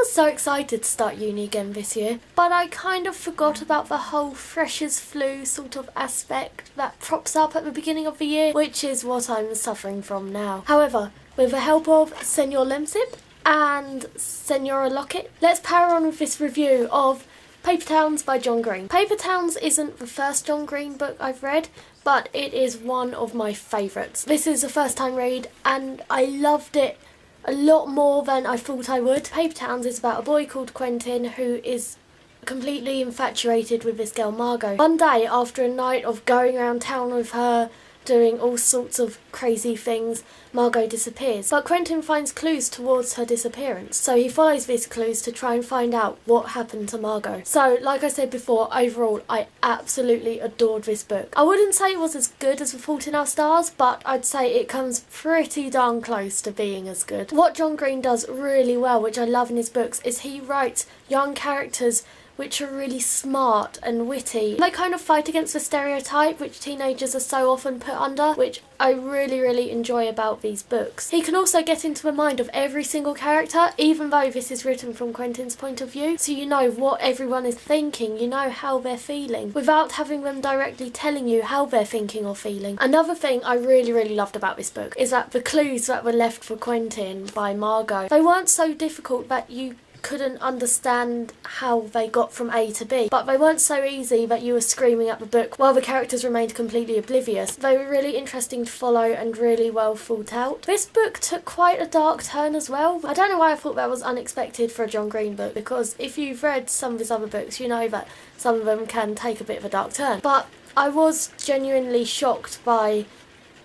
was so excited to start uni again this year, but I kind of forgot about the whole freshers flu sort of aspect that props up at the beginning of the year, which is what I'm suffering from now. However, with the help of Senor Lemsip and Senora Lockett, let's power on with this review of Paper Towns by John Green. Paper Towns isn't the first John Green book I've read, but it is one of my favourites. This is a first time read and I loved it a lot more than I thought I would. Paper Towns is about a boy called Quentin who is completely infatuated with this girl Margot. One day, after a night of going around town with her, doing all sorts of crazy things, Margot disappears. But Quentin finds clues towards her disappearance, so he follows these clues to try and find out what happened to Margot. So, like I said before, overall, I absolutely adored this book. I wouldn't say it was as good as The Fault in Our Stars, but I'd say it comes pretty darn close to being as good. What John Green does really well, which I love in his books, is he writes young characters which are really smart and witty. They kind of fight against the stereotype which teenagers are so often put under, which I really enjoy about these books. He can also get into the mind of every single character, even though this is written from Quentin's point of view, so you know what everyone is thinking, you know how they're feeling, without having them directly telling you how they're thinking or feeling. Another thing I really loved about this book is that the clues that were left for Quentin by Margot, they weren't so difficult that you couldn't understand how they got from A to B, but they weren't so easy that you were screaming at the book while the characters remained completely oblivious. They were really interesting to follow and really well thought out. This book took quite a dark turn as well. I don't know why I thought that was unexpected for a John Green book, because if you've read some of his other books, you know that some of them can take a bit of a dark turn. But I was genuinely shocked by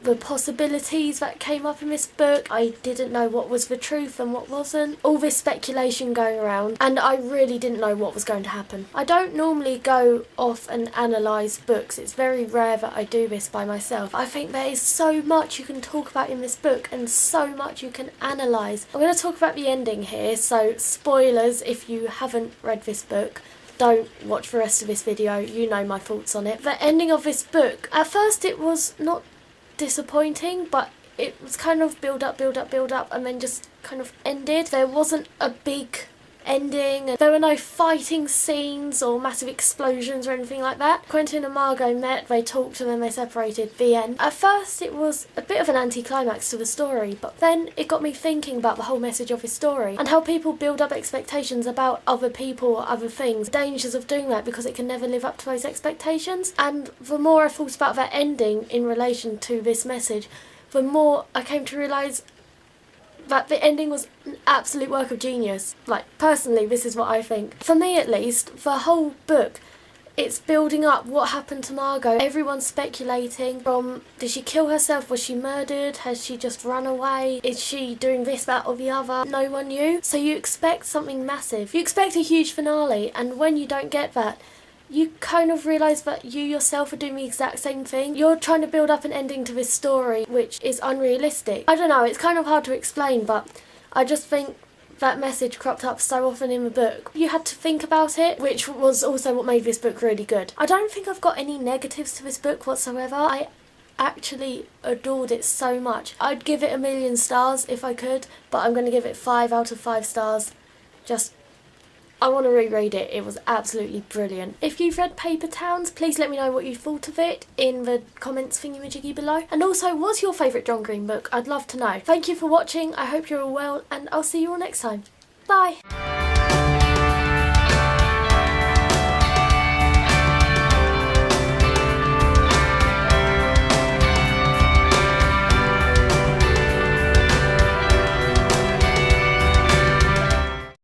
the possibilities that came up in this book. I didn't know what was the truth and what wasn't. All this speculation going around, and I really didn't know what was going to happen. I don't normally go off and analyse books. It's very rare that I do this by myself. I think there is so much you can talk about in this book and so much you can analyse. I'm going to talk about the ending here, so spoilers if you haven't read this book. Don't watch the rest of this video, you know my thoughts on it. The ending of this book, at first it was not disappointing, but it was kind of build up and then just kind of ended. There wasn't a big ending, and there were no fighting scenes or massive explosions or anything like that. Quentin and Margot met, they talked and then they separated, the end. At first it was a bit of an anticlimax to the story, but then it got me thinking about the whole message of his story and how people build up expectations about other people or other things, dangers of doing that because it can never live up to those expectations. And the more I thought about that ending in relation to this message, the more I came to realise that the ending was an absolute work of genius. Like, personally, this is what I think. For me at least, the whole book, it's building up what happened to Margot. Everyone's speculating from, did she kill herself? Was she murdered? Has she just run away? Is she doing this, that or the other? No one knew. So you expect something massive. You expect a huge finale, and when you don't get that, you kind of realise that you yourself are doing the exact same thing. You're trying to build up an ending to this story which is unrealistic. I don't know, it's kind of hard to explain, but I just think that message cropped up so often in the book. You had to think about it, which was also what made this book really good. I don't think I've got any negatives to this book whatsoever. I actually adored it so much. I'd give it 1,000,000 stars if I could, but I'm going to give it 5 out of 5 stars. I want to reread it. It was absolutely brilliant. If you've read Paper Towns, please let me know what you thought of it in the comments thingy-majiggy below. And also, what's your favourite John Green book? I'd love to know. Thank you for watching. I hope you're all well, and I'll see you all next time. Bye!